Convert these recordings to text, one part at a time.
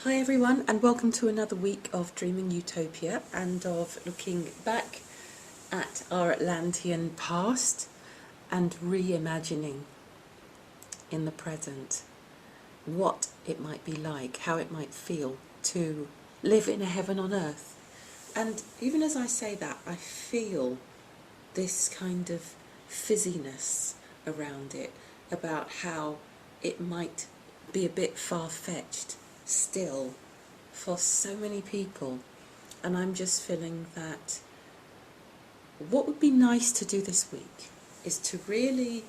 Hi everyone, and welcome to another week of Dreaming Utopia and of looking back at our Atlantean past and reimagining in the present what it might be like, how it might feel to live in a heaven on earth. And even as I say that, I feel this kind of fizziness around it, about how it might be a bit far-fetched still for so many people. And I'm just feeling that what would be nice to do this week is to really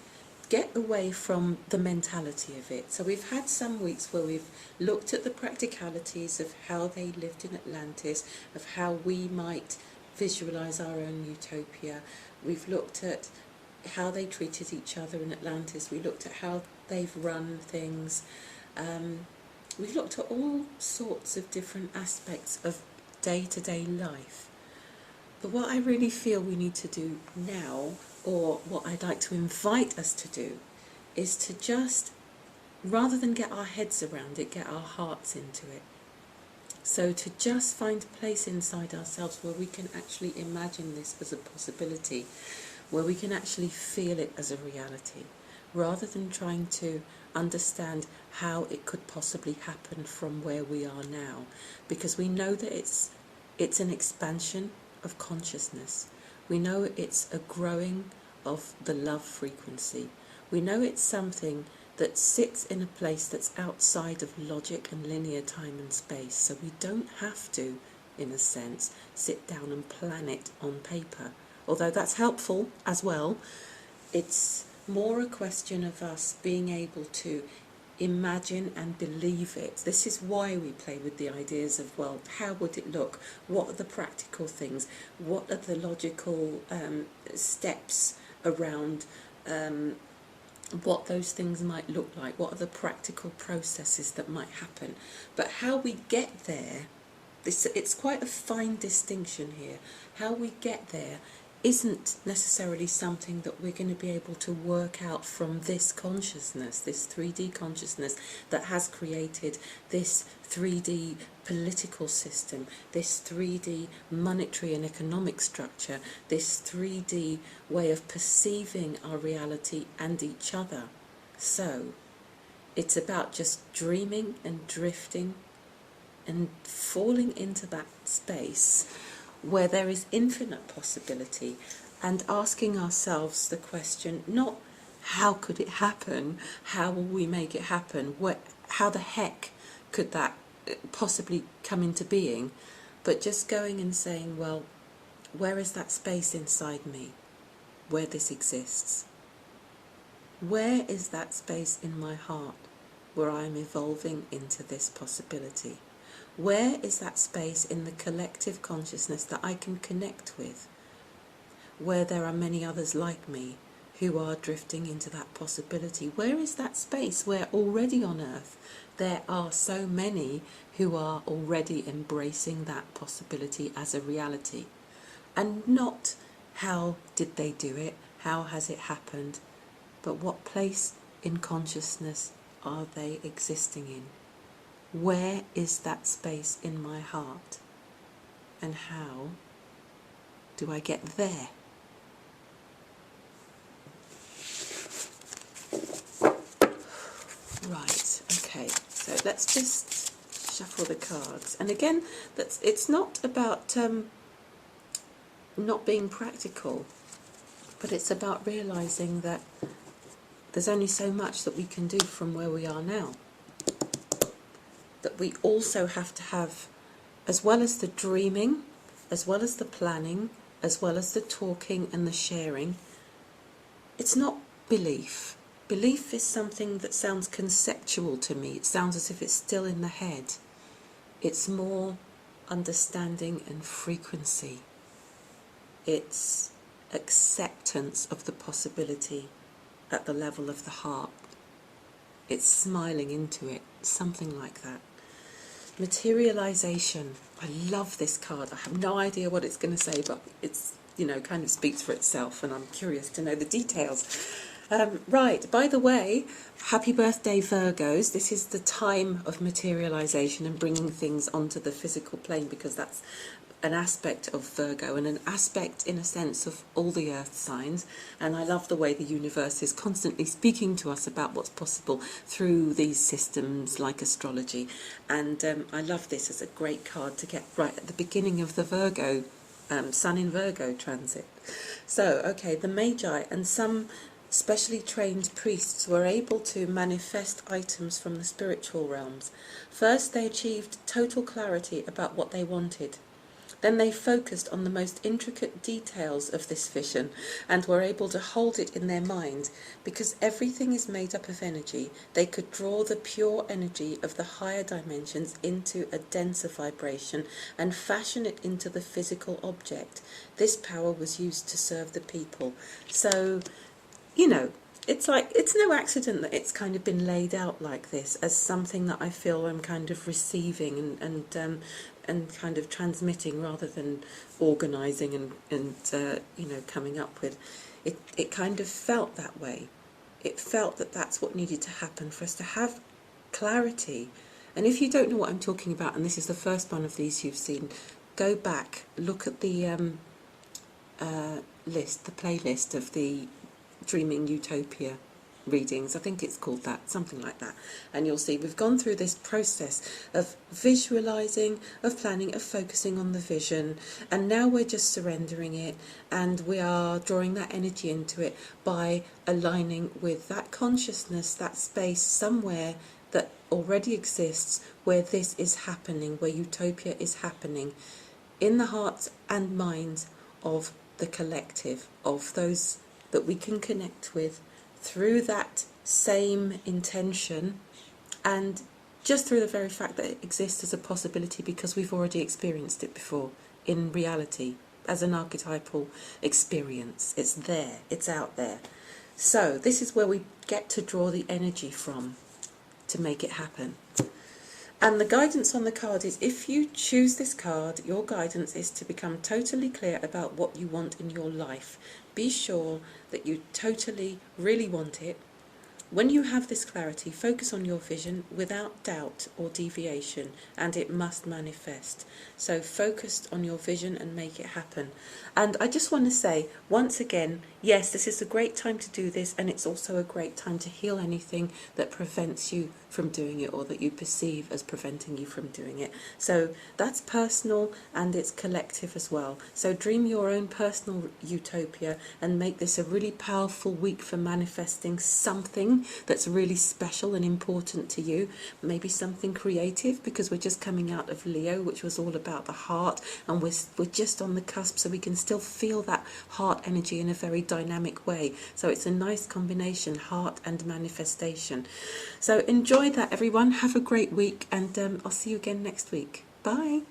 get away from the mentality of it. So we've had some weeks where we've looked at the practicalities of how they lived in Atlantis, of how we might visualize our own utopia. We've looked at how they treated each other in Atlantis. We looked at how they've run things. We've looked at all sorts of different aspects of day-to-day life. But what I really feel we need to do now, or what I'd like to invite us to do, is to just, rather than get our heads around it, get our hearts into it. So to just find a place inside ourselves where we can actually imagine this as a possibility, where we can actually feel it as a reality, rather than trying to understand how it could possibly happen from where we are now. Because we know that it's an expansion of consciousness. We know it's a growing of the love frequency. We know it's something that sits in a place that's outside of logic and linear time and space. So we don't have to, in a sense, sit down and plan it on paper. Although that's helpful as well, it's more a question of us being able to imagine and believe it. This is why we play with the ideas of, well, how would it look? What are the practical things? What are the logical steps around what those things might look like? What are the practical processes that might happen? But how we get there, it's quite a fine distinction here. How we get there isn't necessarily something that we're going to be able to work out from this consciousness, this 3D consciousness that has created this 3D political system, this 3D monetary and economic structure, this 3D way of perceiving our reality and each other. So it's about just dreaming and drifting and falling into that space where there is infinite possibility, and asking ourselves the question, not how could it happen, how will we make it happen, how the heck could that possibly come into being, but just going and saying, well, where is that space inside me where this exists? Where is that space in my heart where I'm evolving into this possibility? Where is that space in the collective consciousness that I can connect with, where there are many others like me who are drifting into that possibility? Where is that space where already on Earth there are so many who are already embracing that possibility as a reality? And not how did they do it, how has it happened, but what place in consciousness are they existing in? Where is that space in my heart? And how do I get there? Right, okay, so let's just shuffle the cards. And again, it's not about not being practical, but it's about realizing that there's only so much that we can do from where we are now. That we also have to have, as well as the dreaming, as well as the planning, as well as the talking and the sharing, it's not belief. Belief is something that sounds conceptual to me. It sounds as if it's still in the head. It's more understanding and frequency. It's acceptance of the possibility at the level of the heart. It's smiling into it, something like that. Materialization. I love this card. I have no idea what it's going to say, but it's, kind of speaks for itself, and I'm curious to know the details. Right, by the way, happy birthday, Virgos. This is the time of materialization and bringing things onto the physical plane, because that's an aspect of Virgo and an aspect, in a sense, of all the earth signs. And I love the way the universe is constantly speaking to us about what's possible through these systems like astrology. And I love this as a great card to get right at the beginning of the Virgo, Sun in Virgo transit. So, okay, the Magi and some specially trained priests were able to manifest items from the spiritual realms. First, they achieved total clarity about what they wanted. Then they focused on the most intricate details of this vision and were able to hold it in their mind. Because everything is made up of energy, they could draw the pure energy of the higher dimensions into a denser vibration and fashion it into the physical object. This power was used to serve the people. So, you know, it's like, it's no accident that it's kind of been laid out like this as something that I feel I'm kind of receiving and kind of transmitting rather than organising and you know, coming up with. It kind of felt that way. It felt that that's what needed to happen for us to have clarity. And if you don't know what I'm talking about, and this is the first one of these you've seen, go back, look at the list, the playlist of the Dreaming Utopia readings. I think it's called that, something like that. And you'll see we've gone through this process of visualizing, of planning, of focusing on the vision, and now we're just surrendering it, and we are drawing that energy into it by aligning with that consciousness, that space somewhere that already exists, where this is happening, where utopia is happening, in the hearts and minds of the collective, of those that we can connect with through that same intention, and just through the very fact that it exists as a possibility because we've already experienced it before in reality as an archetypal experience. It's there, it's out there. So this is where we get to draw the energy from to make it happen. And the guidance on the card is, if you choose this card, your guidance is to become totally clear about what you want in your life. Be sure that you totally, really want it. When you have this clarity, focus on your vision without doubt or deviation, and it must manifest. So focus on your vision and make it happen. And I just want to say, once again, yes, this is a great time to do this, and it's also a great time to heal anything that prevents you from doing it or that you perceive as preventing you from doing it. So that's personal and it's collective as well. So dream your own personal utopia and make this a really powerful week for manifesting something that's really special and important to you. Maybe something creative, because we're just coming out of Leo, which was all about the heart, and we're just on the cusp, so we can still feel that heart energy in a very dynamic way. So it's a nice combination, heart and manifestation. So enjoy that, everyone. Have a great week, and I'll see you again next week. Bye.